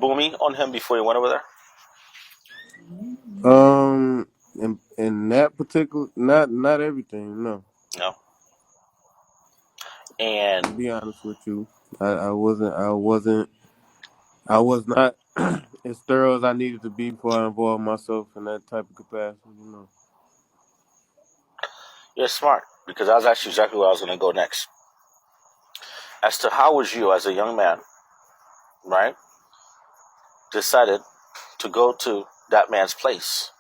Boomy on him before you went over there? In that particular, not everything. No, No. And to be honest with you, I was not as thorough as I needed to be before I involved myself in that type of capacity. you're smart because that was actually exactly where I was going to go next. As to how was you as a young man, right, decided to go to that man's place?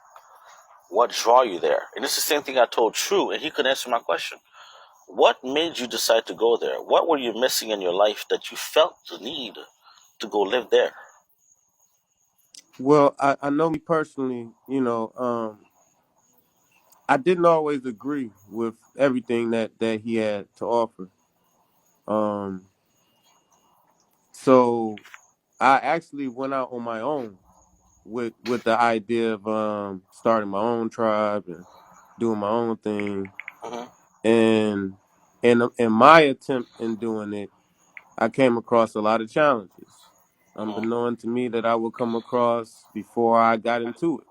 What draw you there? And it's the same thing I told True, and he could answer my question. What made you decide to go there? What were you missing in your life that you felt the need to go live there? Well, I know me personally. I didn't always agree with everything that he had to offer. Um, so I actually went out on my own with the idea of starting my own tribe and doing my own thing. Hmm. And in my attempt in doing it, I came across a lot of challenges, Hmm. unbeknown to me that I would come across before I got into it.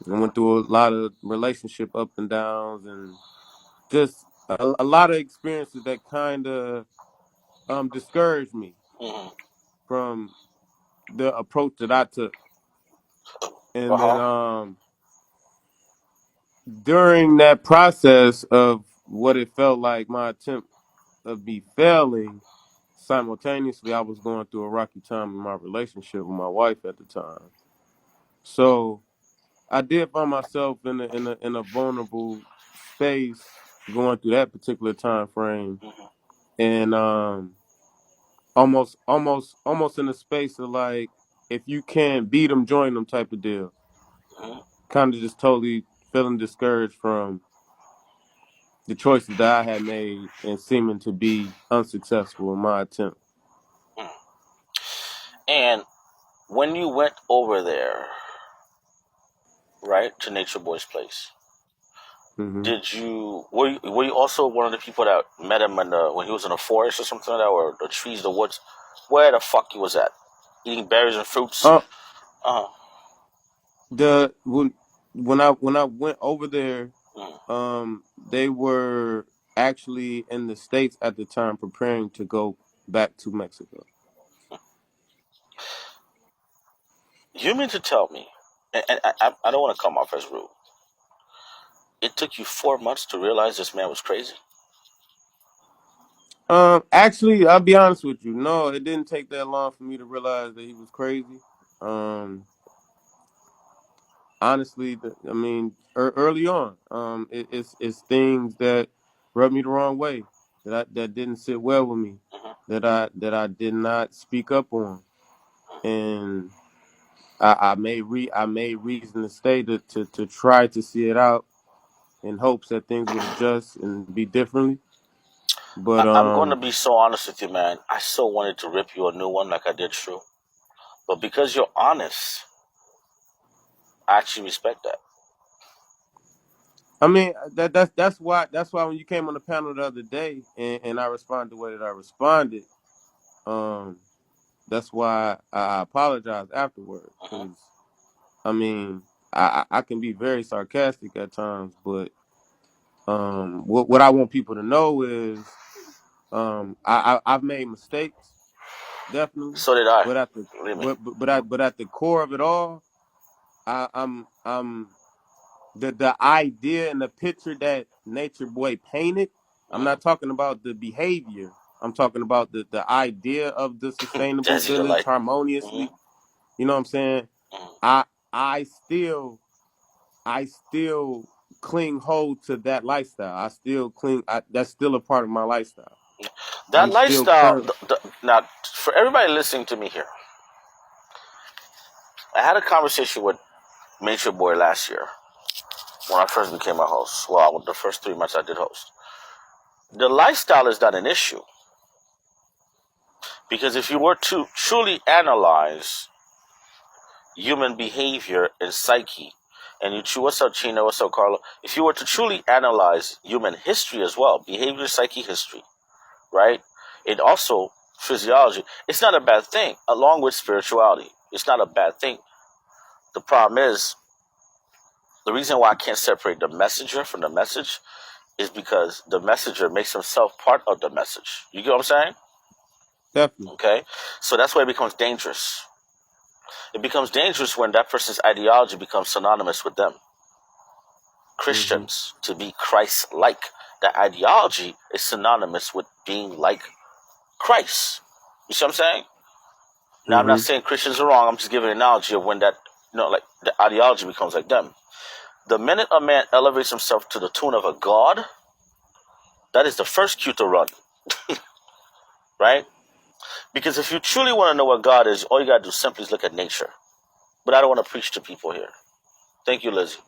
I went through a lot of relationship up and downs and just a lot of experiences that kind of discouraged me Hmm. from the approach that I took. Uh And then huh. during that process of what it felt like my attempt of me failing, simultaneously I was going through a rocky time in my relationship with my wife at the time. So I did find myself in a vulnerable space going through that particular time frame, Hmm. and almost in a space of like, if you can't beat them, join them type of deal. Hmm. Kind of just totally feeling discouraged from the choices that I had made and seeming to be unsuccessful in my attempt. And when you went over there, right, to Nature Boy's place, Hmm. did you were you also one of the people that met him when he was in the forest or something like that, or the trees, the woods? Where the fuck he was at? Eating berries and fruits? Uh, Uh huh. the when I went over there, Mm. they were actually in the States at the time preparing to go back to Mexico. You mean to tell me, and I don't want to come off as rude, it took you 4 months to realize this man was crazy? Actually, I'll be honest with you. No, it didn't take that long for me to realize that he was crazy. Um, Honestly, I mean, early on, it's things that rubbed me the wrong way, that didn't sit well with me, Hmm. that I did not speak up on, and I made reason to stay to try to see it out in hopes that things would adjust and be differently. But I'm going to be so honest with you, man. I so wanted to rip you a new one like I did True, but because you're honest, I actually respect that. I mean, that's why when you came on the panel the other day and I responded the way that I responded, um, that's why I apologized afterward. Hmm. Because I mean, I can be very sarcastic at times, but what I want people to know is I've made mistakes, definitely, So did I. but at the Believe me. but at the core of it all, I'm the idea and the picture that Nature Boy painted. I'm Hmm. not talking about the behavior. I'm talking about the idea of the sustainable Desi village delight. Hmm. harmoniously. You know what I'm saying? Hmm. I I still I still cling hold to that lifestyle. I still cling. That's still a part of my lifestyle. That I'm still lifestyle. current. Now, for everybody listening to me here, I had a conversation with Nature Boy last year when I first became a host. Well, the first 3 months I did host. The lifestyle is not an issue because if you were to truly analyze human behavior and psyche, and what's up, Chino? What's up, Carlo? If you were to truly analyze human history as well, behavior, psyche, history, right? It also physiology. It's not a bad thing, along with spirituality. It's not a bad thing. The problem is, the reason why I can't separate the messenger from the message is because the messenger makes himself part of the message. You get what I'm saying? Definitely. Okay? So that's why it becomes dangerous. It becomes dangerous when that person's ideology becomes synonymous with them. Mm-hmm. Christians, to be Christ like. That ideology is synonymous with being like Christ. You see what I'm saying? Now, I'm not Mm-hmm. saying Christians are wrong. I'm just giving an analogy of when that, like the ideology becomes like them. The minute a man elevates himself to the tune of a god, that is the first cue to run, right? Because if you truly want to know what God is, all you got to do simply is look at nature. But I don't want to preach to people here. Thank you, Lizzie.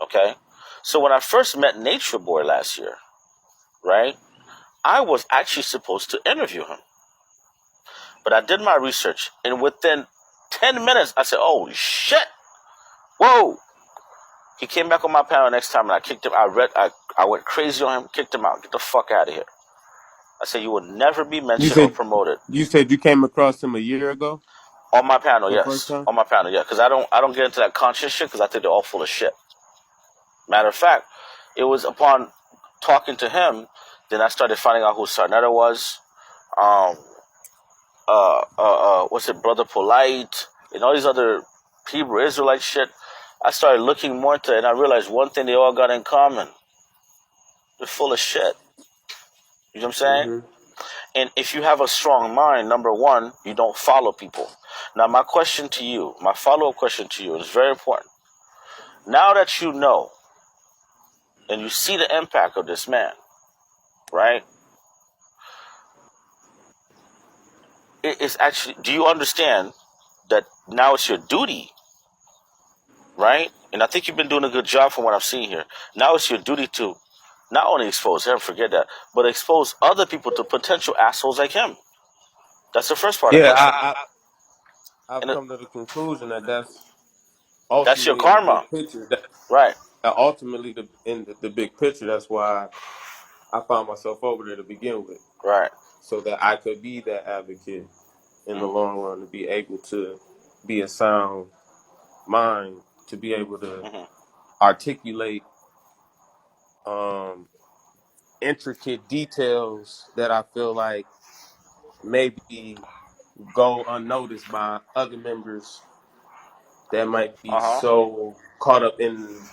Okay? So when I first met Nature Boy last year, right, I was actually supposed to interview him. But I did my research, and within 10 minutes, I said, oh, shit. Whoa. He came back on my panel next time, and I kicked him. I went crazy on him, kicked him out. Get the fuck out of here. I said, you will never be You mentioned or said promoted. you came across him a year ago On my panel, for the first yes. time? On my panel, yeah. Because I don't get into that conscious shit because I think they're all full of shit. Matter of fact, it was upon talking to him, then I started finding out who Sarnetta was. Um, what's it, Brother Polite, and all these other Hebrew Israelite shit. I started looking more into it, and I realized one thing they all got in common: they're full of shit. You know what I'm saying? Mm-hmm. And if you have a strong mind, number one, you don't follow people. Now, my question to you, my follow-up question to you, is very important. Now that you know and you see the impact of this man, right? It is actually, do you understand that now it's your duty, right? And I think you've been doing a good job from what I've seen here. Now it's your duty to not only expose him, forget that, but expose other people to potential assholes like him. That's the first part of the Yeah, question. I've And come to the conclusion that that's that's your ultimately in the karma. big picture. That Right, ultimately in the big picture. That's why I found myself over there to begin with, right. so that I could be that advocate in the Mm, long run, to be able to be a sound mind, to be able to mhm, articulate um, intricate details that I feel like maybe go unnoticed by other members that might be uh-huh, so caught up in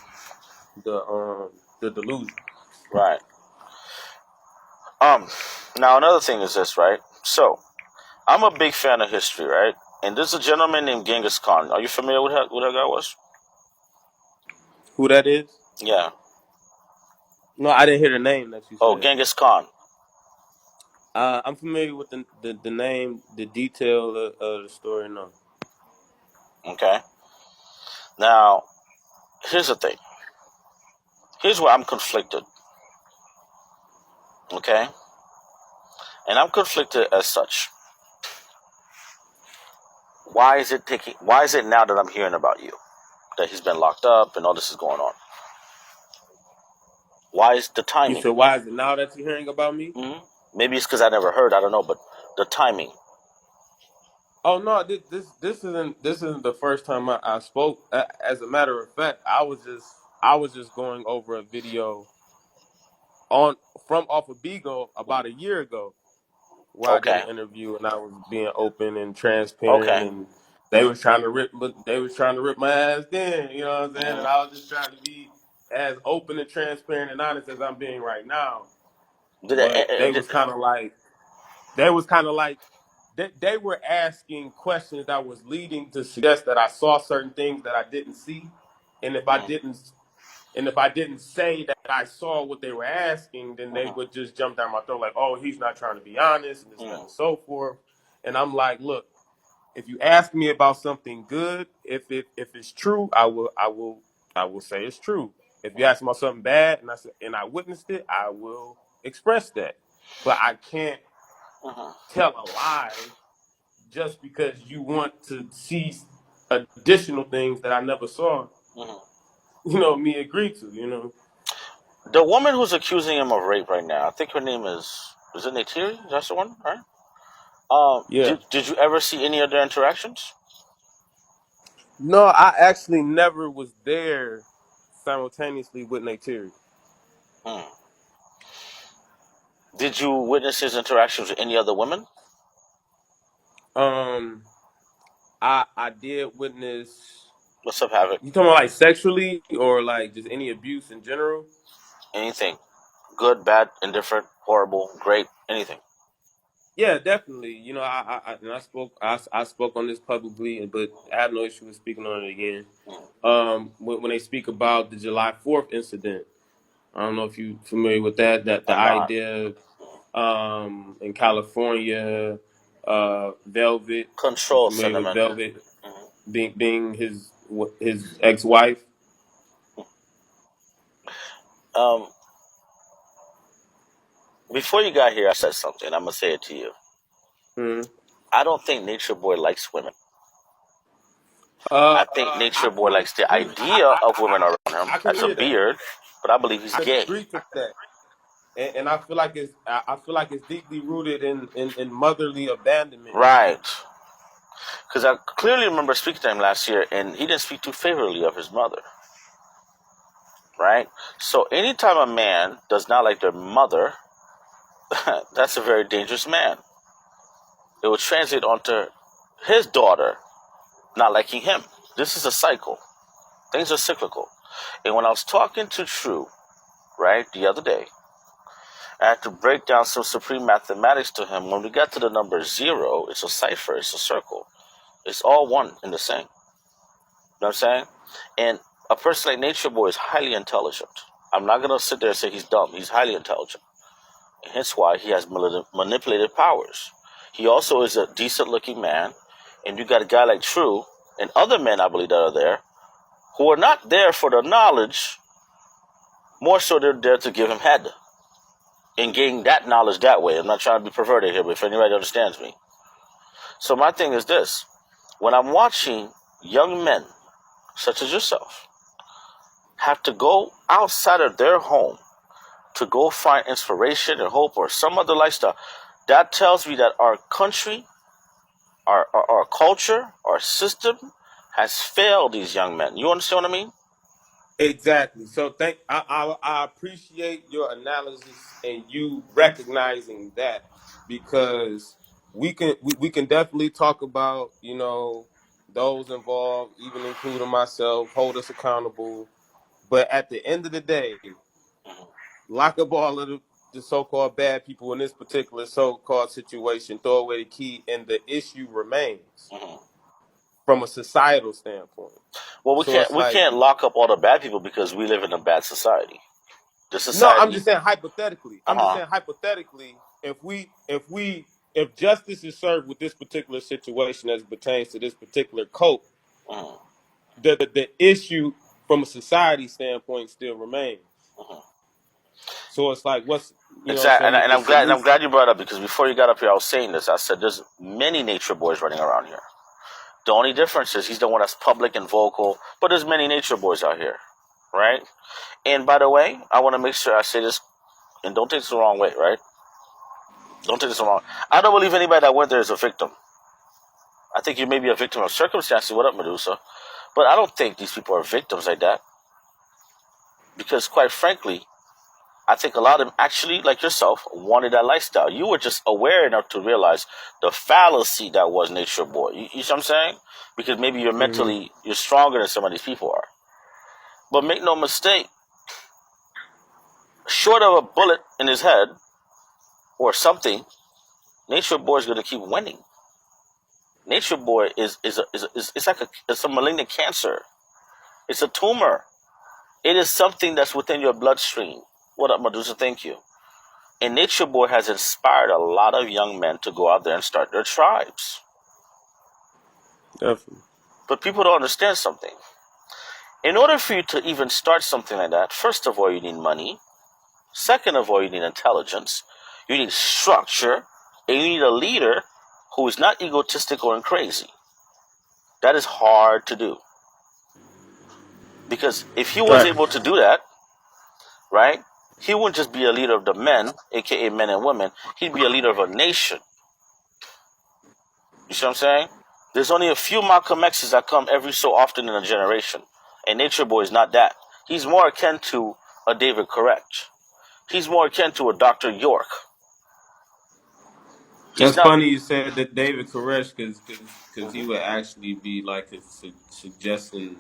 the delusion. right. Um, Now another thing is this, right? So, I'm a big fan of history, right? And there's a gentleman named Genghis Khan. Are you familiar with who that guy was? Who that is? Yeah. No, I didn't hear the name that you Oh, said. Genghis Khan. I'm familiar with the name, the detail of the story. No. Okay. Now, here's the thing. Here's where I'm conflicted. Okay? And I'm conflicted as such. Why is it now that I'm hearing about you? That he's been locked up and all this is going on? Why is the You timing? said, why is it now that you're hearing about me? Hmm. Maybe it's because I never heard, I don't know, but the timing. Oh no, this isn't the first time I spoke. As a matter of fact, I was just going over a video on from off of BIGO about a year ago, where I did Okay. an interview and I was being open and transparent, Okay. and they was trying to rip my ass then, you know what I'm saying? And Hmm. I was just trying to be as open and transparent and honest as I'm being right now. Did it, But they did, was kind of like they was kind of like they were asking questions that was leading to suggest that I saw certain things that I didn't see, and if I mm, didn't and if I didn't say that I saw what they were asking, then they mhm, would just jump down my throat like, "Oh, he's not trying to be honest," and this and that mm, and so forth. And I'm like, "Look, if you ask me about something good, if it's true, I will say it's true. If you mm, ask me about something bad and I witnessed it, I will express that. But I can't mhm, tell a lie just because you want to see additional things that I never saw, mhm. me agree to. The woman who's accusing him of rape right now, I think her name is it Neytiri? That's the one, right? Yeah. Did you ever see any of their interactions? No, I actually never was there simultaneously with Neytiri. Hmm. Did you witness his interactions with any other women? Um, I did witness. What's up, Havoc? You talking about like sexually or like just any abuse in general? Anything? Good, bad, indifferent, horrible, great, anything. Yeah, definitely. You know, and I spoke on this publicly, but I have no issue with speaking on it again. Hmm. When they speak about the July 4th incident, I don't know if you're familiar with that. That the I'm not. idea in California, Velvet. You Control familiar with sentiment. Velvet Hmm. being his ex-wife? Um, Before you got here, I said something. I'm gonna say it to you. Hmm. I don't think Nature Boy likes women. I think Nature I Boy can likes the agree. idea of women around him. I can That's a hear that. beard, but I believe he's I gay. agree to that. And I feel like it's deeply rooted in motherly abandonment. Right. Because I clearly remember speaking to him last year, and he didn't speak too favorably of his mother. Right. So anytime a man does not like their mother, that's a very dangerous man. It will translate onto his daughter not liking him. This is a cycle. Things are cyclical. And when I was talking to True, right, the other day, I had to break down some supreme mathematics to him. When we get to the number zero, it's a cipher, it's a circle. It's all one and the same. You know what I'm saying? And a person like Nature Boy is highly intelligent. I'm not going to sit there and say he's dumb. He's highly intelligent. And hence why he has manipulative powers. He also is a decent looking man. And you got a guy like True and other men, I believe, that are there who are not there for the knowledge. More so, they're there to give him head and gain that knowledge that way. I'm not trying to be perverted here, but if anybody understands me. So my thing is this. When I'm watching young men, such as yourself, have to go outside of their home to go find inspiration and hope or some other lifestyle, that tells me that our country, our culture, our system has failed these young men. You understand what I mean? Exactly. So I appreciate your analysis and you recognizing that because we can definitely talk about, those involved, even including myself, hold us accountable. But at the end of the day, Mm-hmm. lock up all of the so-called bad people in this particular so-called situation, throw away the key, and the issue remains Mm-hmm. from a societal standpoint. Well, we So can't it's we like, can't lock up all the bad people because we live in a bad society. The no, I'm society. just saying hypothetically. Uh I'm just huh. saying hypothetically, if justice is served with this particular situation as it pertains to this particular cult, Mm-hmm. the issue from a society standpoint still remains. Mm-hmm. So it's like, what's what I'm Exactly, saying, and the I'm glad. And I'm solution? glad you brought it up because before you got up here, I was saying this. I said there's many Nature Boys running around here. The only difference is he's the one that's public and vocal, but there's many Nature Boys out here, right? And by the way, I want to make sure I say this, and don't take this the wrong way, right? Don't take this the wrong. I don't believe anybody that went there is a victim. I think you may be a victim of circumstances. What up, Medusa? But I don't think these people are victims like that because, quite frankly, I think a lot of them actually, like yourself, wanted that lifestyle. You were just aware enough to realize the fallacy that was Nature Boy. You see what I'm saying? Because maybe Hmm. you're stronger than some of these people are. But make no mistake, short of a bullet in his head or something, Nature Boy is going to keep winning. Nature Boy is it's like it's a malignant cancer. It's a tumor. It is something that's within your bloodstream. What up, Medusa? Thank you. And Nature Boy has inspired a lot of young men to go out there and start their tribes. Definitely. But people don't understand something. In order for you to even start something like that, first of all, you need money. Second of all, you need intelligence. You need structure. And you need a leader who is not egotistical and crazy. That is hard to do. Because if he was Right. able to do that, right, he wouldn't just be a leader of the men, aka men and women, he'd be a leader of a nation. You see what I'm saying? There's only a few Malcolm X's that come every so often in a generation. And Nature Boy is not that. He's more akin to a David Koresh. He's more akin to a Dr. York. He's That's not. funny you said that David Koresh, because he would actually be like suggesting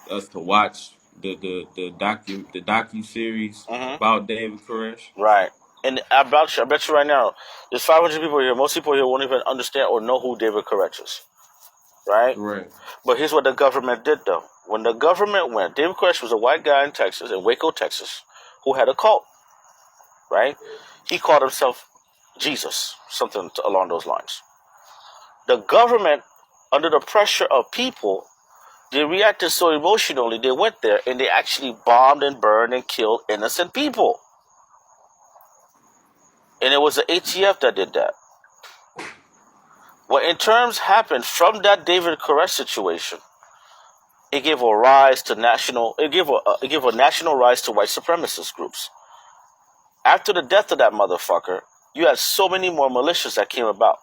us to watch the docu series Mhm. about David Koresh. Right. And I bet you right now, there's 500 people here. Most people here won't even understand or know who David Koresh is. Right? Right. But here's what the government did, though. When the government went, David Koresh was a white guy in Texas, in Waco, Texas, who had a cult. Right? He called himself Jesus, something along those lines. The government, under the pressure of people, they reacted so emotionally, they went there and they actually bombed and burned and killed innocent people. And it was the ATF that did that. What in terms happened from that David Koresh situation, it gave a rise to it gave a national rise to white supremacist groups. After the death of that motherfucker, you had so many more militias that came about.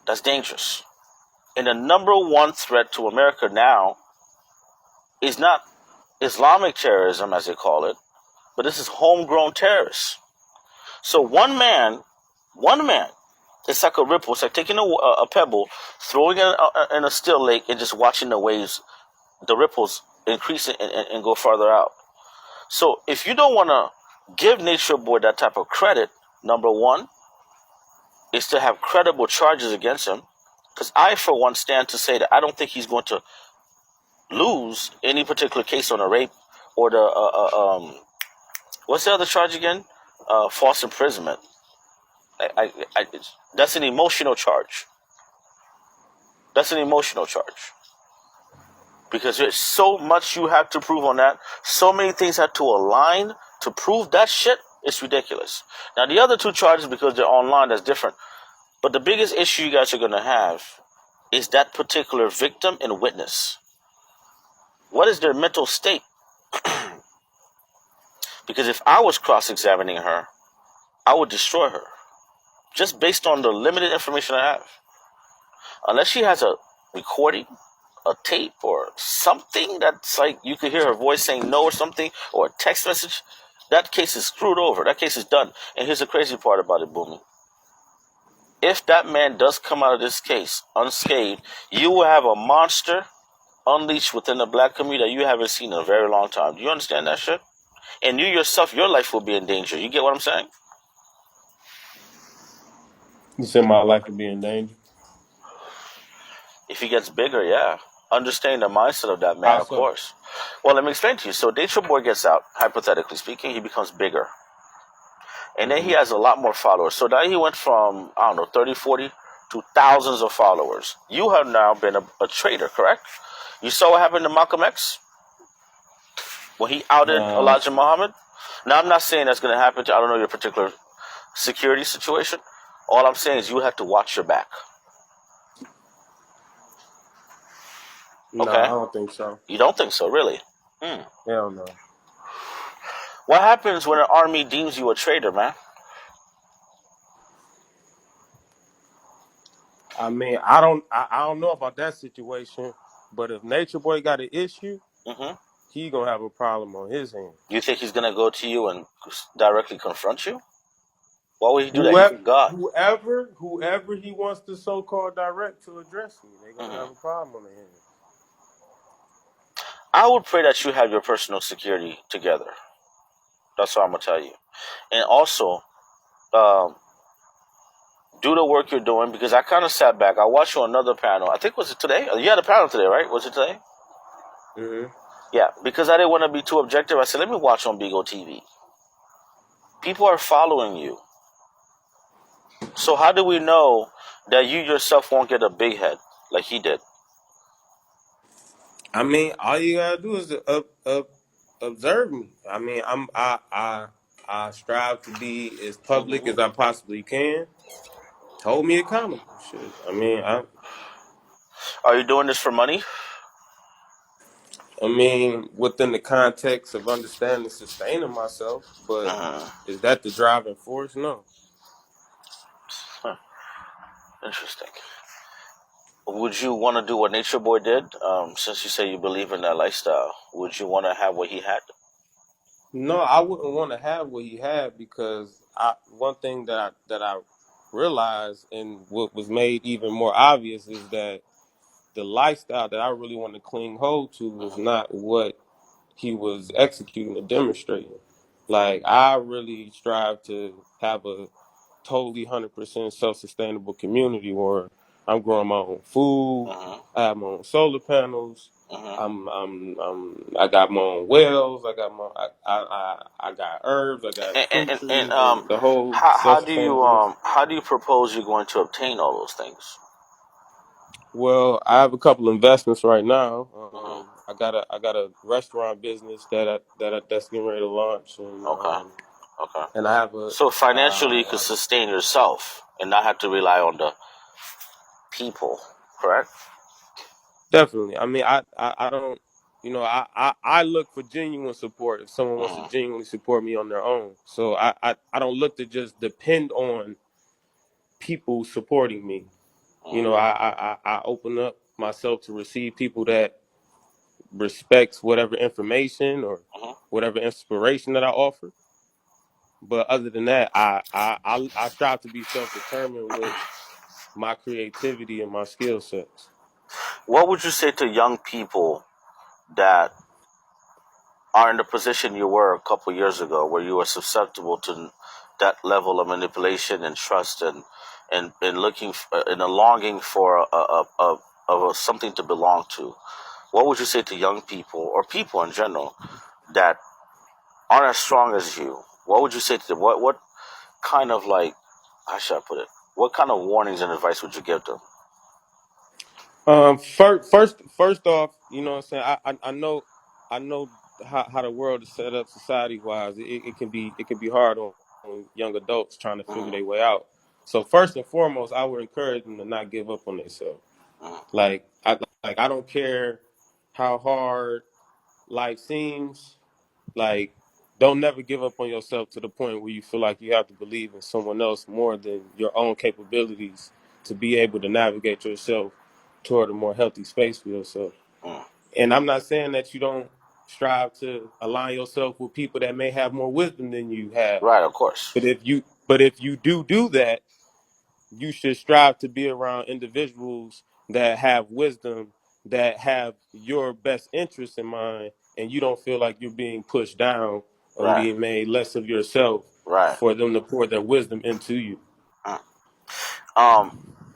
That's dangerous. And the number one threat to America now is not Islamic terrorism, as they call it, but this is homegrown terrorists. So one man, it's like a ripple. It's like taking a pebble, throwing it in a still lake, and just watching the waves, the ripples increase and go farther out. So if you don't want to give Nature Boy that type of credit, number one is to have credible charges against him. Because I, for one, stand to say that I don't think he's going to lose any particular case on a rape or the what's the other charge again? False imprisonment. That's an emotional charge. That's an emotional charge because there's so much you have to prove on that. So many things have to align to prove that shit. It's ridiculous. Now the other two charges, because they're online, that's different. But the biggest issue you guys are going to have is that particular victim and witness. What is their mental state? Because if I was cross-examining her, I would destroy her just based on the limited information I have. Unless she has a recording, a tape, or something that's like you could hear her voice saying no or something, or a text message, that case is screwed over. That case is done. And here's the crazy part about it, Boomy. If that man does come out of this case unscathed, you will have a monster unleashed within the black community that you haven't seen in a very long time. Do you understand that shit? And you yourself, your life will be in danger. You get what I'm saying? You said my life would be in danger. If he gets bigger, yeah. Understand the mindset of that man, How of so? course. Well, let me explain to you. So Nature Boy gets out, hypothetically speaking, he becomes bigger. And then he Mm-hmm. has a lot more followers. So now he went from, I don't know, 30, 40 to thousands of followers. You have now been a traitor, correct? You saw what happened to Malcolm X when he outed Uh, Elijah Muhammad? Now, I'm not saying that's going to happen to, I don't know your particular security situation. All I'm saying is you have to watch your back. nah, I Okay? don't think so. You don't think so, really? Hmm. Hell no. What happens when an army deems you a traitor, man? I mean, I don't know about that situation, but if Nature Boy got an issue, Hmm. he gonna have a problem on his hand. You think he's gonna go to you and directly confront you? Why would he do that? He's Whoever, God. whoever he wants to so-called direct to address me, they're gonna Hmm. have a problem on their hands. I would pray that you have your personal security together. That's what I'm gonna tell you. And also, um, do the work you're doing because I kind of sat back. I watched you on another panel. I think was it today? You had a panel today, right? Was it today? Mm-hmm. Yeah. Because I didn't want to be too objective. I said, let me watch on BIGO TV. People are following you. So how do we know that you yourself won't get a big head like he did? I mean, all you gotta do is to observe me. I mean, I strive to be as public Hmm. as I possibly can. Hold me accountable. Shit. Are you doing this for money? I mean, within the context of understanding sustaining myself, but Uh, is that the driving force? No. Interesting. Would you want to do what Nature Boy did? Since you say you believe in that lifestyle, would you want to have what he had? No, I wouldn't want to have what he had because one thing that I realized and what was made even more obvious is that the lifestyle that I really want to cling hold to was Mm-hmm. not what he was executing or demonstrating. Like I really strive to have a totally 100% self-sustainable community where I'm growing my own food, Mm-hmm. I have my own solar panels, Mm-hmm. I got my own wells, I got herbs, I got fruit And trees, and the whole how self-sustainability. how do you propose you're going to obtain all those things? Well, I have a couple investments right now. Mm-hmm. I got a restaurant business that's getting ready to launch, Okay. Okay. and I have a So financially, you could uh, sustain yourself and not have to rely on the people, correct? definitely. I mean, I don't, I look for genuine support if someone wants to Mm-hmm. genuinely support me on their own. So I don't look to just depend on people supporting me. Mm-hmm. I open up myself to receive people that respects whatever information or Mm-hmm. whatever inspiration that I offer. But other than that, I strive to be self determined with my creativity and my skill sets. What would you say to young people that are in the position you were a couple years ago, where you were susceptible to that level of manipulation and trust, and looking and a longing for something to belong to? What would you say to young people or people in general that aren't as strong as you? What would you say to them? What kind of, like, how should I put it? What kind of warnings and advice would you give them? First off, you know what I'm saying. I know how the world is set up society wise. It can be hard on young adults trying to figure Mm, their way out. So first and foremost, I would encourage them to not give up on themselves. mm, I don't care how hard life seems. Like, don't never give up on yourself to the point where you feel like you have to believe in someone else more than your own capabilities to be able to navigate yourself toward a more healthy space for yourself. mm. And I'm not saying that you don't strive to align yourself with people that may have more wisdom than you have. Right, of course. But if you do that, you should strive to be around individuals that have wisdom, that have your best interests in mind, and you don't feel like you're being pushed down or Right, being made less of yourself right. for them to pour their wisdom into you. Mm.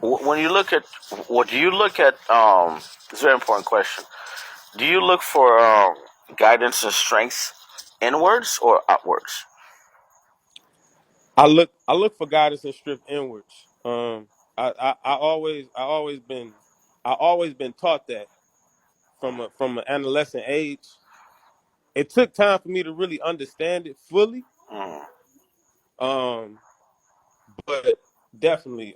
When you look at, what do you look at? It's a very important question. Do you look for guidance and strength inwards or outwards? I look for guidance and strength inwards. I always been taught that from an adolescent age. It took time for me to really understand it fully. Mm, Um, but definitely,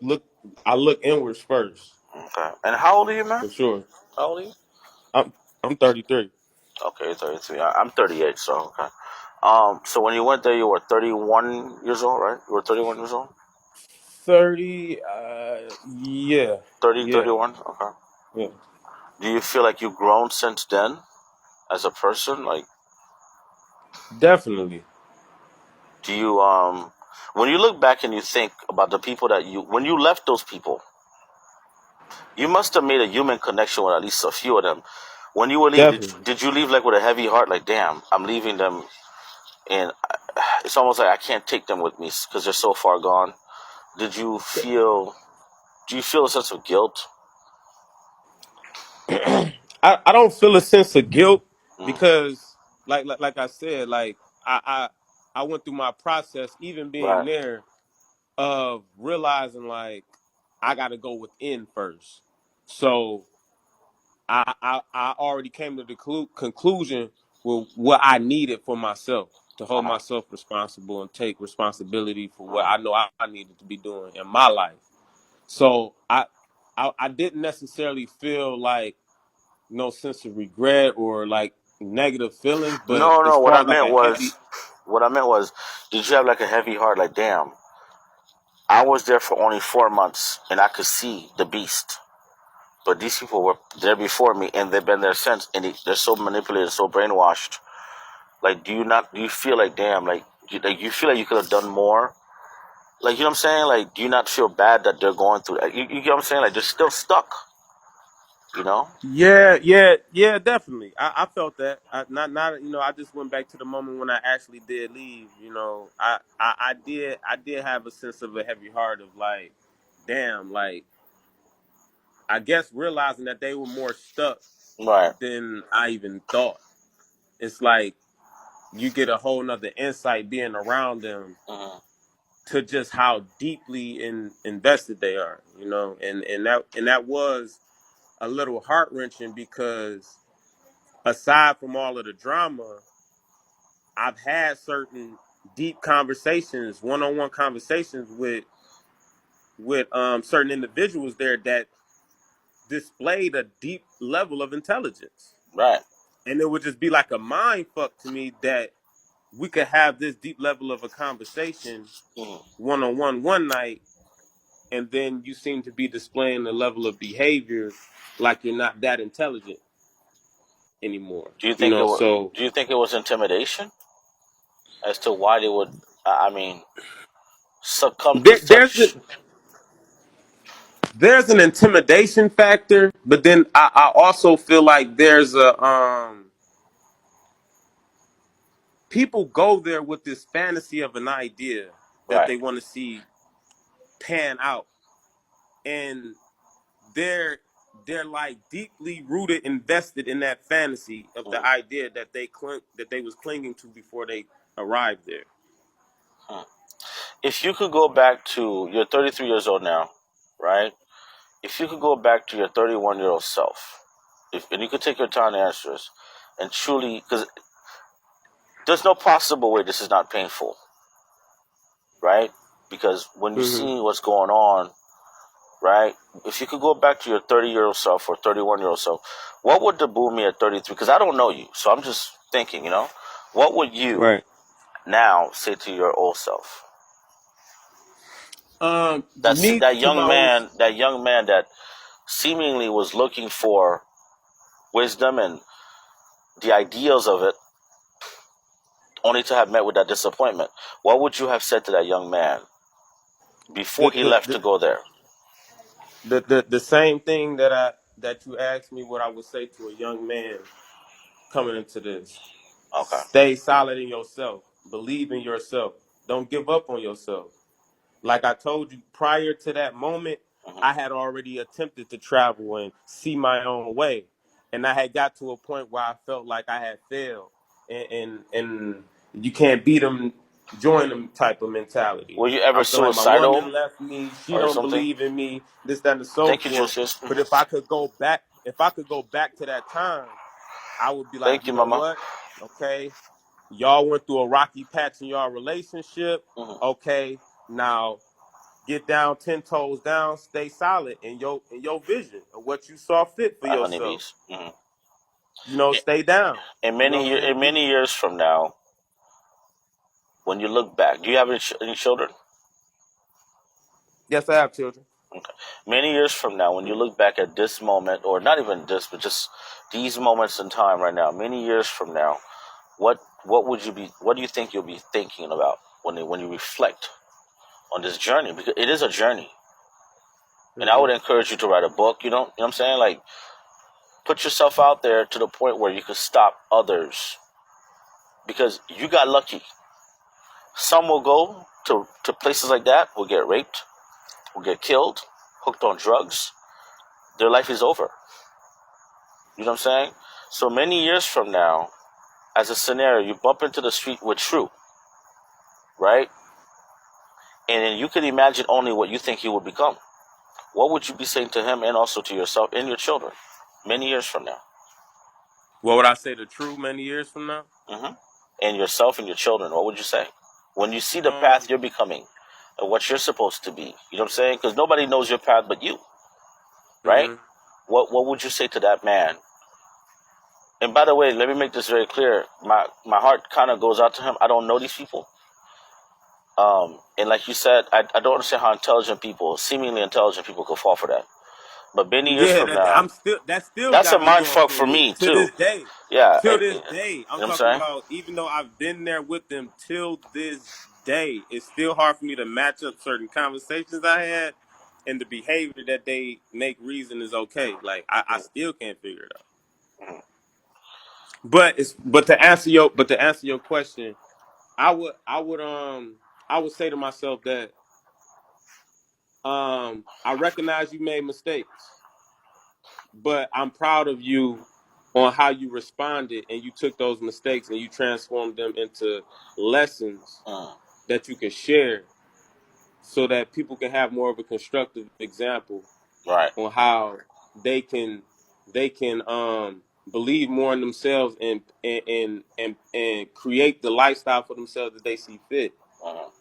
look, I look inwards first okay. And how old are you, man? for sure. How old are you? I'm 33. Okay, 33. I'm 38, so okay. So when you went there, you were 31 years old, right? You were 31 years old? 30. Yeah, 30, yeah, 31? Okay. yeah. Do you feel like you've grown since then as a person? Like, Definitely, do you, when you look back and you think about the people that when you left those people, you must have made a human connection with at least a few of them. When you were leaving, definitely. did you leave like with a heavy heart? Like, damn, I'm leaving them, and it's almost like I can't take them with me because they're so far gone. Did you feel? Do you feel a sense of guilt? I don't feel a sense of guilt Mm, because, like I said, like I went through my process, even being right. there, of realizing like I got to go within first. So I already came to the conclusion with what I needed for myself to hold Uh-huh. myself responsible and take responsibility for what Uh-huh. I know I needed to be doing in my life. So I didn't necessarily feel like no sense of regret or like negative feelings, but No, as no. far as like a heavy, What I meant was, did you have like a heavy heart? Like, damn, I was there for only 4 months, and I could see the beast. But these people were there before me, and they've been there since, and they're so manipulated, so brainwashed. Like, do you feel like, damn, like you feel like you could have done more? Like, you know what I'm saying? Like, do you not feel bad that they're going through that? You get what I'm saying? Like, they're still stuck, you know? Yeah, definitely. I felt that. Not I just went back to the moment when I actually did leave. I did have a sense of a heavy heart of like, damn, like I guess realizing that they were more stuck Right. than I even thought. It's like you get a whole nother insight being around them Hmm. to just how deeply invested they are, and that was a little heart wrenching because aside from all of the drama, I've had certain deep conversations, one-on-one conversations with certain individuals there that displayed a deep level of intelligence. Right. And it would just be like a mind fuck to me that we could have this deep level of a conversation Hmm. one-on-one one night, and then you seem to be displaying a level of behavior like you're not that intelligent anymore. Do you think it was? So Do you think it was intimidation as to why they would? I mean, succumb to there, there's such. a, there's an intimidation factor, but then I also feel like there's a people go there with this fantasy of an idea that Right. they want to see pan out, and they're they're like deeply rooted, invested in that fantasy of the Mhm. idea that they was clinging to before they arrived there. Hmm. If you could go back to, you're 33 years old now, right? If you could go back to your 31-year-old self, and you could take your time to answer this, and truly, because there's no possible way this is not painful, right? Because when you Mm-hmm. see what's going on, right? If you could go back to your 30-year-old self or 31-year-old self, what would the Boomy at 33? Because I don't know you, so I'm just thinking, what would you Right. now say to your old self? Me That to young my old. man, that seemingly was looking for wisdom and the ideals of it, only to have met with that disappointment. What would you have said to that young man before the he the, left to the go there? the same thing that you asked me what I would say to a young man coming into this. Okay. Stay solid in yourself. Believe in yourself. Don't give up on yourself. Like I told you, prior to that moment, Hmm. I had already attempted to travel and see my own way, and I had got to a point where I felt like I had failed, and you can't beat them, join them type of mentality. Were you ever I'm feeling like my suicidal woman left me, she or don't something? believe in me, this, that, and so Thank you, forth. Juices. But if I could go back to that time, I would be like, Thank you you, know Mama. what? Okay, y'all went through a rocky patch in your relationship. Hmm. Okay, now get down 10 toes down, stay solid in your vision of what you saw fit for My yourself. honeybees. Hmm. Stay down. In You know what I'm saying? in many years from now, when you look back, do you have any children? Yes, I have children. Okay. Many years from now, when you look back at this moment, or not even this, but just these moments in time right now, many years from now, what would you be? What do you think you'll be thinking about when you reflect on this journey? Because it is a journey, and I Hmm. would encourage you to write a book. You know what I'm saying? Like, put yourself out there to the point where you can stop others, because you got lucky. Some will go to places like that, will get raped, will get killed, hooked on drugs. Their life is over. You know what I'm saying? So many years from now, as a scenario, you bump into the street with True, right? And then you can imagine only what you think he would become. What would you be saying to him and also to yourself and your children many years from now? What would I say the true many years from now? Hmm. And yourself and your children, what would you say? When you see the path Um. you're becoming and what you're supposed to be, you know what I'm saying? Because nobody knows your path but you, right? Hmm. What would you say to that man? And by the way, let me make this very clear. My heart kind of goes out to him. I don't know these people, And like you said, I don't understand how intelligent people, seemingly intelligent people, could fall for that. But many years Yeah, from now, that still that's a got me mind going fuck through for me me to too. this day. Yeah, Till this day, you I'm know what I'm talking saying? about. Even though I've been there with them till this day, it's still hard for me to match up certain conversations I had and the behavior that they make reason is okay. Like I still can't figure it out. Mhm. But to answer your question, I would say to myself that I recognize you made mistakes, but I'm proud of you on how you responded and you took those mistakes and you transformed them into lessons Mm, that you can share so that people can have more of a constructive example right. on how they can believe more in themselves and create the lifestyle for themselves that they see fit.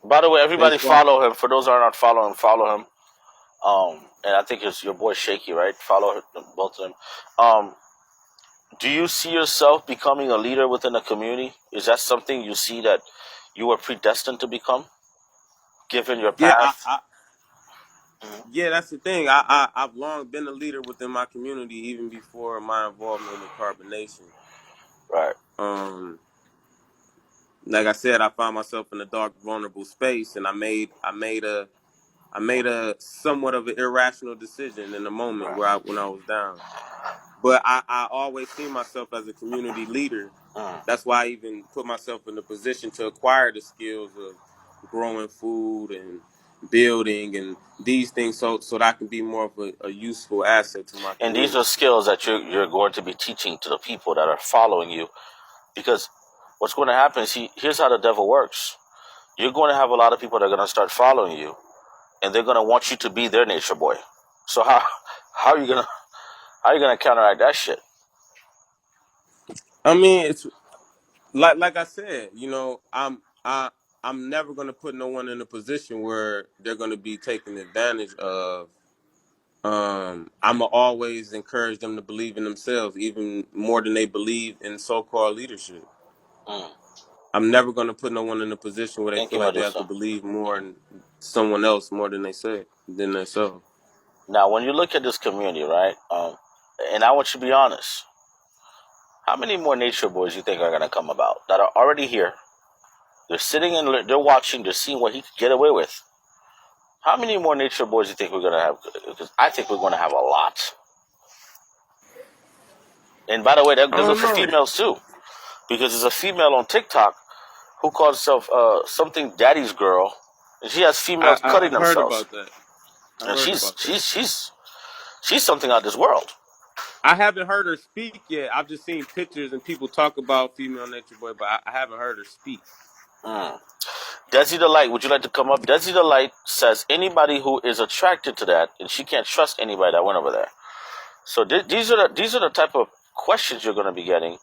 By the way, As everybody far follow him. For those who are not following, follow him. And I think it's your boy Shaky, right? Follow both of them. Do you see yourself becoming a leader within a community? Is that something you see that you were predestined to become, given your yeah, path? yeah, that's the thing. I've long been a leader within my community, even before my involvement with carbonation. Right. Um, like I said, I found myself in a dark, vulnerable space, and I made a somewhat of an irrational decision in the moment Right. when I was down. But I always see myself as a community leader. Mm. That's why I even put myself in the position to acquire the skills of growing food and building and these things so that I can be more of a useful asset to my And these are community. skills that you're going to be teaching to the people that are following you. Because what's going to happen is, here's how the devil works. You're going to have a lot of people that are going to start following you, and they're going to want you to be their nature boy. So how are you gonna how are you gonna counteract that shit? I mean, it's like I said, I'm never gonna put no one in a position where they're gonna be taken advantage of. I'ma always encourage them to believe in themselves, even more than they believe in so-called leadership. Mm. I'm never gonna put no one in a position where they Thank feel you, like they have Medusa. to believe more in someone else more than than themselves. Now, when you look at this community, right? And I want you to be honest. How many more nature boys you think are gonna come about that are already here? They're sitting and they're watching. They're seeing what he could get away with. How many more nature boys you think we're gonna have? Because I think we're gonna have a lot. And by the way, that I goes don't for know. females too. Because there's a female on TikTok who calls herself something Daddy's Girl, and she has females cutting I heard themselves, about that. I and heard she's about that. she's she's she's something out of this world. I haven't heard her speak yet. I've just seen pictures and people talk about female nature boy, but I haven't heard her speak. Mm. Desi the Light, would you like to come up? Desi the Light says anybody who is attracted to that, and she can't trust anybody that went over there. So these are the type of questions you're going to be getting,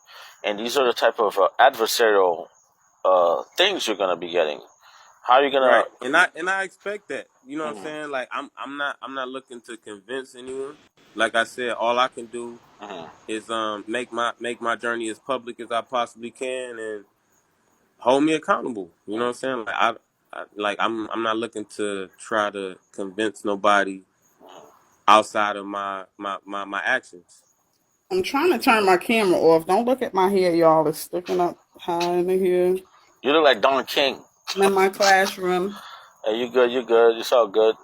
and these are the type of adversarial things you're going to be getting. How are you going Right. to? And I expect that. You know what I'm Mm-hmm, saying? Like I'm not looking to convince anyone. Like I said, all I can do mm-hmm, is make my journey as public as I possibly can and hold me accountable. You know what I'm saying? I'm not looking to try to convince nobody outside of my actions. I'm trying to turn my camera off. Don't look at my hair, y'all. It's sticking up high in the hair. you look like Don King. I'm in my classroom. Hey, you good? You good? It's all good.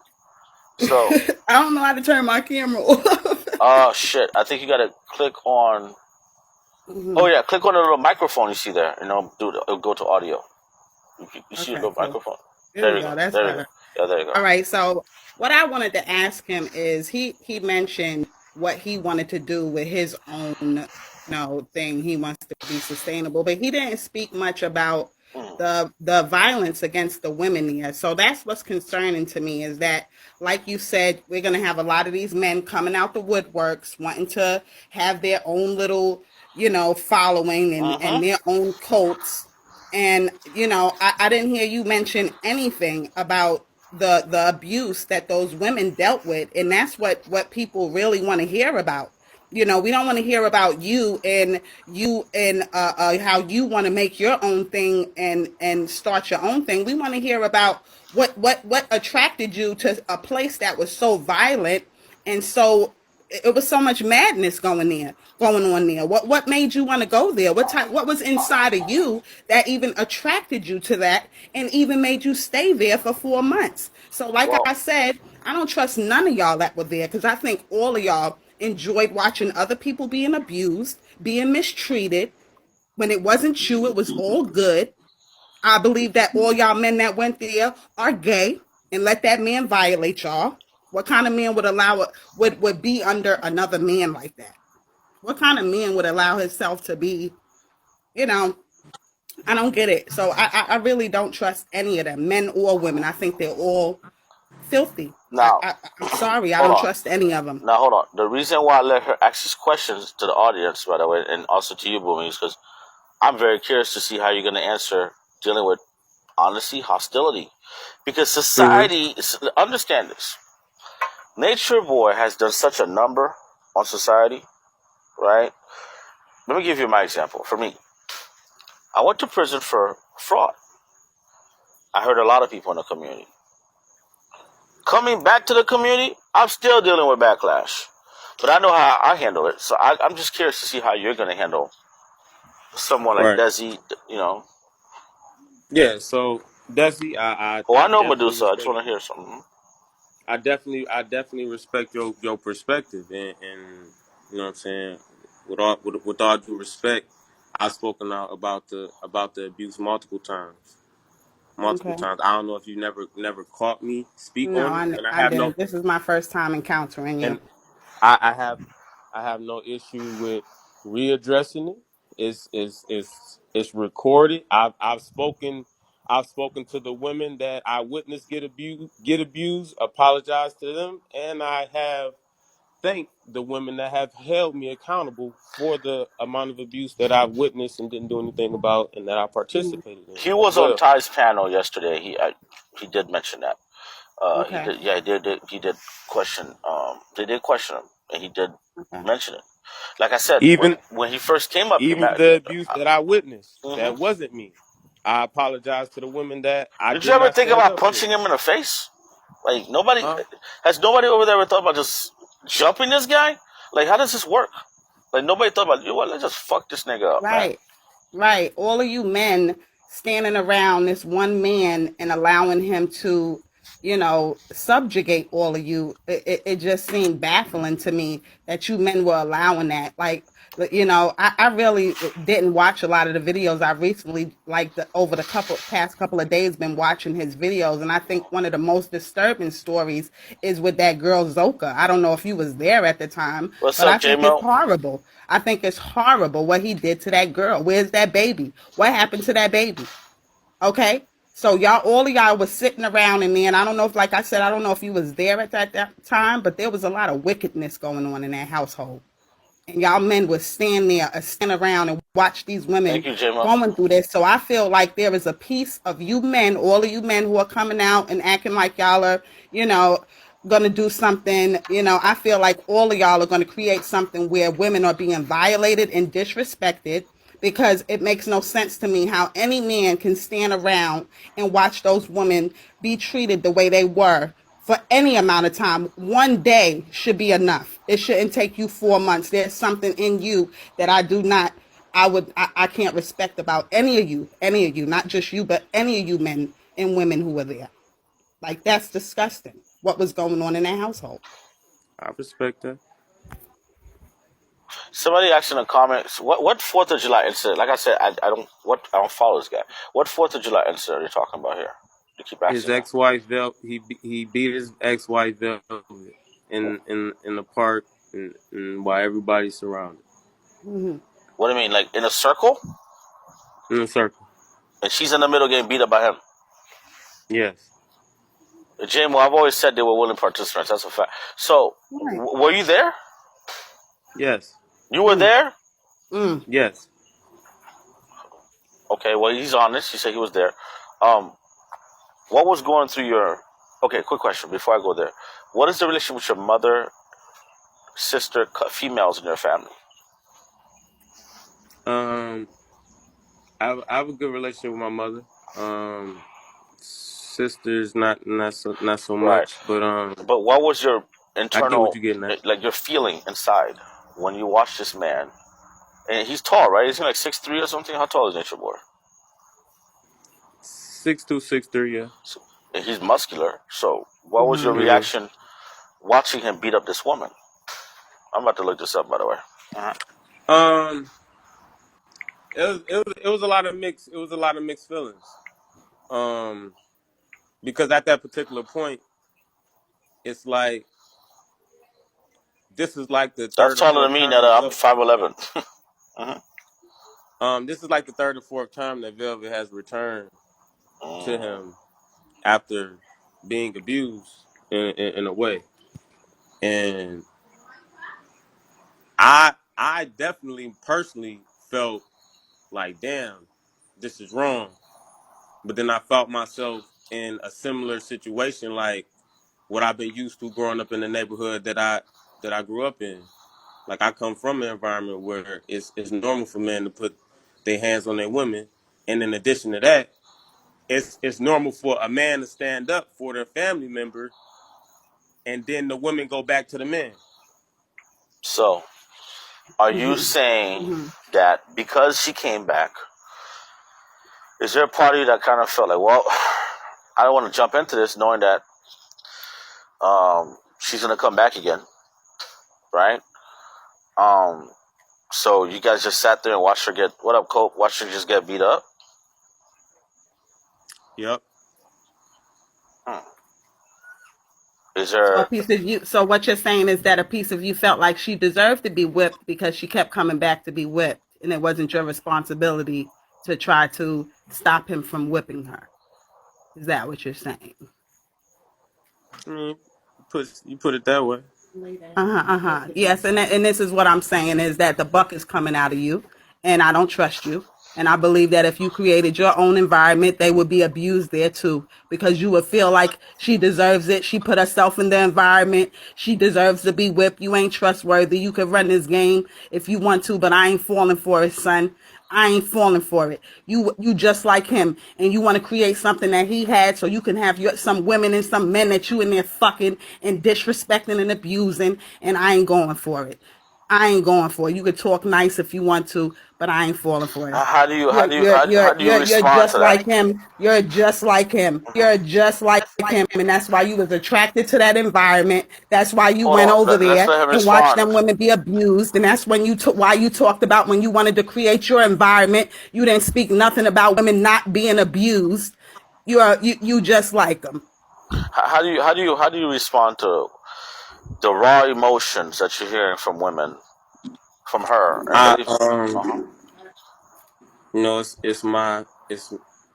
So, I don't know how to turn my camera off. oh shit! I think you got to click on. Oh Mhm. yeah, click on the little microphone you see there, and it'll go to audio. You see the Okay, little cool. microphone? There There we you go. go. That's There you go. better. Yeah, there you go. All right. So what I wanted to ask him is he mentioned what he wanted to do with his own thing. He wants to be sustainable, but he didn't speak much about Mm, the violence against the women yet. So that's what's concerning to me is that, like you said, we're gonna have a lot of these men coming out the woodworks wanting to have their own little following and mm-hmm. their own cults. And I didn't hear you mention anything about the abuse that those women dealt with, and that's what people really want to hear about. We don't want to hear about you and how you want to make your own thing and start your own thing. We want to hear about what attracted you to a place that was so violent and so it was so much madness going on there. What made you want to go there? What was inside of you that even attracted you to that and even made you stay there for 4 months? So like Well, I said, I don't trust none of y'all that were there because I think all of y'all enjoyed watching other people being abused, being mistreated. When it wasn't you, it was all good. I believe that all y'all men that went there are gay and let that man violate y'all. What kind of man would allow it would be under another man like that? What kind of man would allow himself to be, you know, I don't get it. So I really don't trust any of them, men or women. I think they're all filthy. now, I'm sorry, I hold don't on. trust any of them. Now, hold on. The reason why I let her ask these questions to the audience, by the way, and also to you, Boomy, is because I'm very curious to see how you're going to answer dealing with honesty, hostility. Because Hmm. society, understand this. Nature Boy has done such a number on society, right? Let me give you my example. For me, I went to prison for fraud. I hurt a lot of people in the community. Coming back to the community, I'm still dealing with backlash. But I know how I handle it. So I'm just curious to see how you're going to handle someone like Right. Desi, you know. Yeah. So Desi, I Oh, I I know definitely Medusa. I just respect. want to hear something. I definitely respect your perspective, and you know what I'm saying. With all due respect, I've spoken out about the abuse multiple times. Multiple Okay. times. I don't know if you never caught me speak No, on it, and I I have no didn't. This is my first time encountering you. and I have no issue with readdressing it. It's recorded. I've spoken to the women that I witnessed get abused, apologized to them, and I have thanked the women that have held me accountable for the amount of abuse that I've witnessed and didn't do anything about, and that I Mm, participated in He as was on well. Ty's panel yesterday. He did mention that. He okay. did. Yeah, he did question. They did question him, and he did Okay. mention it. Like I said, Even when he first came up, even the abuse that I witnessed, mhm. that wasn't me. I apologize to the women that I Did you did ever not think stand about up for. punching him in the face? Like nobody Huh? has nobody over there ever thought about just jumping this guy? Like how does this work? Like nobody thought about, you know what, let's just fuck this nigga up, man. Right. Right. All of you men standing around this one man and allowing him to, subjugate all of you. It just seemed baffling to me that you men were allowing that. Like, I really didn't watch a lot of the videos. I recently, like over the past couple of days, been watching his videos, and I think one of the most disturbing stories is with that girl Zoka. I don't know if you was there at the time, What's but I up, think it's J-Mo? horrible. I think it's horrible what he did to that girl. Where's that baby? What happened to that baby? Okay. So all of y'all was sitting around in there, and I don't know if, like I said, I don't know if you was there at that time, but there was a lot of wickedness going on in that household. And y'all men would stand around and watch these Thank women you, J-Mo. going through this. So I feel like there is a piece of you men, all of you men who are coming out and acting like y'all are, you know, gonna do something. I feel like all of y'all are gonna create something where women are being violated and disrespected because it makes no sense to me how any man can stand around and watch those women be treated the way they were for any amount of time. One day should be enough. It shouldn't take you 4 months. There's something in you that I can't respect about any of you, not just you, but any of you men and women who were there. Like, that's disgusting. What was going on in that household? I respect that. Somebody asked in the comments, what Fourth of July incident? Like I said, I don't follow this guy. What Fourth of July incident are you talking about here? You keep His asking that. ex-wife, he beat his ex-wife Velvet in the park, and while everybody's surrounded Hmm. What do you mean, like in a circle, in a circle. and she's in the middle getting beat up by him? Yes, J-Mo, I've always said they were willing participants. That's a fact. So, Right. were you there? yes, You were Mm. there? Mm. yes. Okay, well, he's honest. He said he was there. Um, what was going through your? Okay, quick question before I go there. What is the relationship with your mother sister females in your family? Um, I have a good relationship with my mother. Sisters, not so Right. much, but But what was your I get what internal, you're getting at. like your feeling inside when you watched this man? And he's tall, right? Isn't he like 6'3" or something? How tall is Nature Boy? 6'2", 6'3", yeah. So, and he's muscular. So what was your Mm-hmm. reaction watching him beat up this woman? I'm about to look this up, by the way. Um, it was a lot of mixed feelings. Um, because at that particular point, it's like this is like the That's third or taller fourth than me, time Netta. that I'm Velvet. 5'11". This is like the third or fourth time that Velvet has returned to Mm. him after being abused in a way, and I definitely personally felt like, damn, this is wrong. But then I felt myself in a similar situation, like what I've been used to growing up in the neighborhood that I grew up in. Like I come from an environment where it's normal for men to put their hands on their women, and in addition to that, it's normal for a man to stand up for their family member, and then the women go back to the men. So, are you Mm-hmm. saying Mm-hmm. that because she came back, is there a party that kind of felt like, well, I don't want to jump into this knowing that she's gonna come back again, right? Um, so you guys just sat there and watched her get what up, Cope? Watched her just get beat up. Yep. Hmm. Is So a there? piece of you. So what you're saying is that a piece of you felt like she deserved to be whipped because she kept coming back to be whipped, and it wasn't your responsibility to try to stop him from whipping her. Is that what you're saying? I mean, you put it that way. Yes, and this is what I'm saying is that the buck is coming out of you, and I don't trust you. And I believe that if you created your own environment, they would be abused there too, because you would feel like she deserves it. She put herself in the environment. She deserves to be whipped. You ain't trustworthy. You could run this game if you want to, but I ain't falling for it, son. I ain't falling for it. You just like him, and you want to create something that he had, so you can have some women and some men that you in there fucking and disrespecting and abusing, and I ain't going for it. I ain't going for it. You could talk nice if you want to, but I ain't falling for it. How do you how do you how do you You're respond just to that? like him. You're just like him. You're just like him, and that's why you was attracted to that environment. That's why you Hold went on, over let's there let him and watched respond. them women be abused, and that's when why you talked about when you wanted to create your environment. You didn't speak nothing about women not being abused. You just like them. How do you respond to the raw emotions that you're hearing from women, from her, and I maybe? Uh-huh. you know,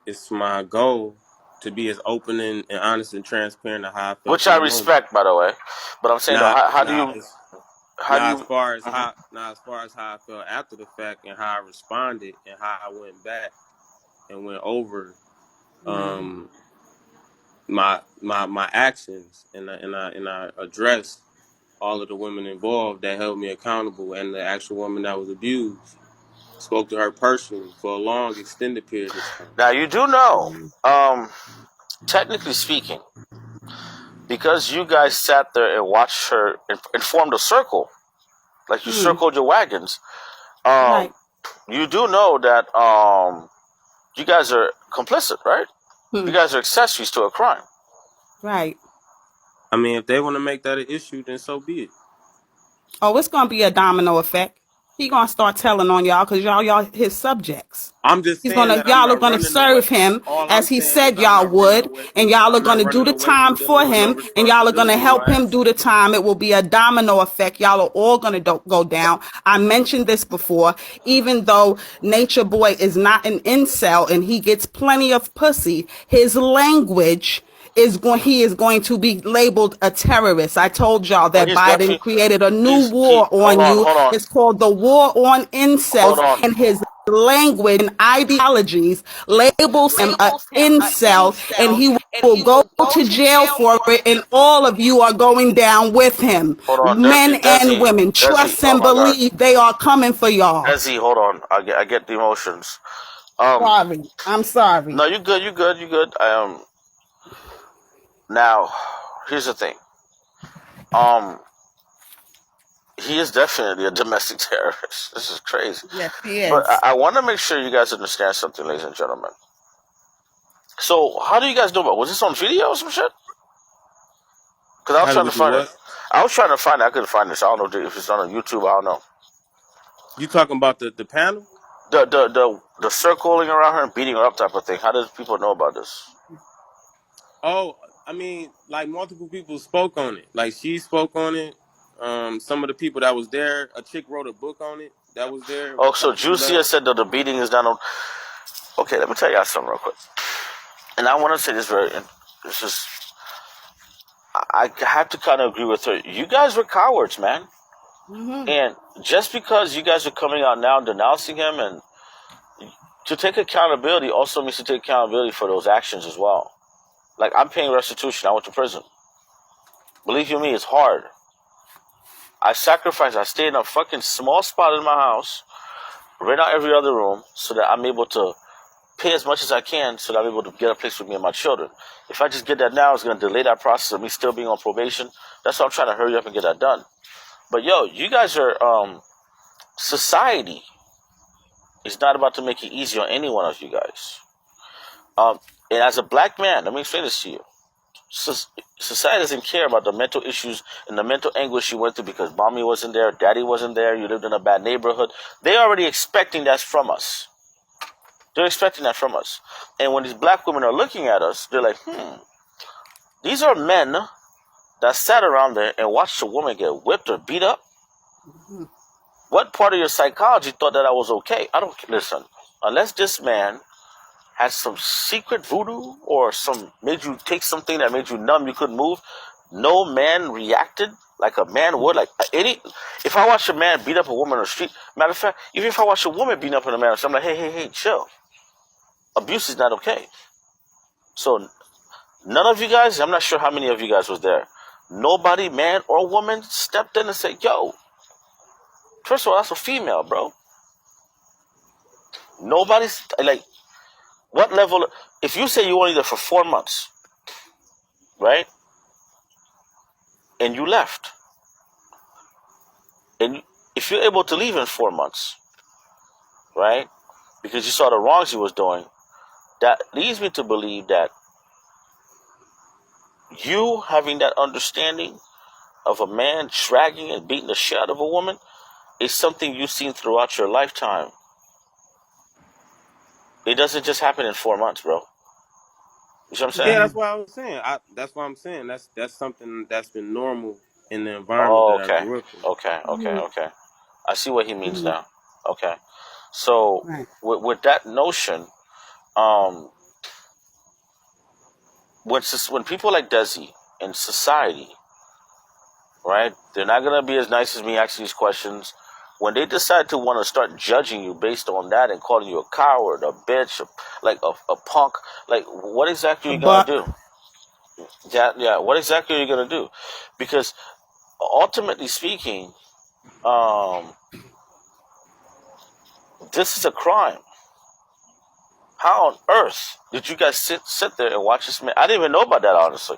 it's my goal to be as open and honest and transparent to how I felt Which in I the moment. respect, by the way. But I'm saying though, Now, how do now, you as how do you? Mhm. now as far as how I felt after the fact and how I responded and how I went back and went over um my actions and I addressed all of the women involved that held me accountable and the actual woman that was abused. Spoke to her personally for a long extended period of time. Now you do know, um, technically speaking, because you guys sat there and watched her and formed a circle, like you Hmm. circled your wagons. Um, Right. you do know that you guys are complicit, right? You Hmm. guys are accessories to a crime. Right. I mean, if they want to make that an issue, then so be it. Oh, it's gonna be a domino effect. He gonna start telling on y'all because y'all his subjects. I'm just He's saying gonna that I'm y'all are not gonna running away. serve him All I'm as he saying is said I'm y'all not running would, away and from y'all are I'm not gonna do running the away from time for dealing with no him, and y'all are gonna responsibility in help my him do the actions. time. It will be a domino effect. Y'all are all gonna go down. I mentioned this before. Even though Nature Boy is not an incel and he gets plenty of pussy, his language he is going to be labeled a terrorist. I told y'all Oh, that he's Biden definitely. created a new He. war Hold on on. you. Hold on. It's called the war on Hold incels, on. and his language and ideologies labels him a incel, and he will go to jail for it, and all of you are going down with him, Hold on. men and Desi. women. Desi. Trust Oh and my God. believe they are coming for y'all. Desi. Hold on. I get the emotions. Um. Sorry, I'm sorry. No, you good. You good. You good. Now, here's the thing. Um. He is definitely a domestic terrorist. This is crazy. Yes, he But is. I want to make sure you guys understand something, ladies and gentlemen. So, how do you guys know about? Was this on video or some shit? Because I was How do trying we to do find it. what? I was trying to find it. I couldn't find this. I don't know if it's on YouTube. I don't know. You talking about the panel? The circling around her and beating her up type of thing. How does people know about this? Oh, I mean, like multiple people spoke on it. Like she spoke on it. Some of the people that was there, a chick wrote a book on it that was there Oh, so after she Juicy has left. said that the beating is done on. Okay, let me tell you guys something real quick. And I want to say this very. This is. I have to kind of agree with her. You guys were cowards, man. Mm-hmm. And just because you guys are coming out now and denouncing him, and to take accountability also means to take accountability for those actions as well. Like, I'm paying restitution. I went to prison. Believe you me, it's hard. I sacrificed. I stayed in a fucking small spot in my house, rent out every other room, so that I'm able to pay as much as I can, so that I'm able to get a place with me and my children. If I just get that now, it's going to delay that process of me still being on probation. That's why I'm trying to hurry up and get that done. But yo, you guys are society is not about to make it easy on any one of you guys. And as a black man, let me explain this to you. Society doesn't care about the mental issues and the mental anguish you went through because mommy wasn't there, daddy wasn't there, you lived in a bad neighborhood. They're already expecting that from us. They're expecting that from us. And when these black women are looking at us, they're like, these are men that sat around there and watched a woman get whipped or beat up. Mm-hmm. What part of your psychology thought that I was okay? I don't listen. Unless this man had some secret voodoo or some made you take something that made you numb, you couldn't move. No man reacted like a man would. Like any, if I watch a man beat up a woman on the street, matter of fact, even if I watch a woman beat up a man on the street, I'm like, hey, chill. Abuse is not okay. So none of you guys, I'm not sure how many of you guys was there. Nobody, man or woman, stepped in and said, yo, first of all, that's a female, bro. Nobody's like, what level? If you say you only there for 4 months, right, and you left, and if you're able to leave in 4 months, right, because you saw the wrongs he was doing, that leads me to believe that you having that understanding of a man dragging and beating the shit out of a woman is something you've seen throughout your lifetime. It doesn't just happen in 4 months, bro. You know what I'm saying? Yeah, Yeah. that's why I was saying. That's why I'm saying that's something that's been normal in the environment Oh, that I okay. grew up in. Mm-hmm. Okay. I see what he means Mm-hmm. now. Okay. So, Right. with that notion, um, when people like Desi in society, right, they're not gonna be as nice as me asking these questions. When they decide to want to start judging you based on that and calling you a coward, a bitch, a punk, like what exactly A are you gonna buck. do? Yeah. What exactly are you gonna do? Because ultimately speaking, um, this is a crime. How on earth did you guys sit there and watch this man? I didn't even know about that, honestly.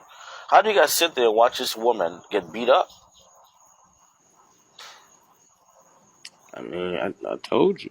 How do you guys sit there and watch this woman get beat up? I mean, I told you.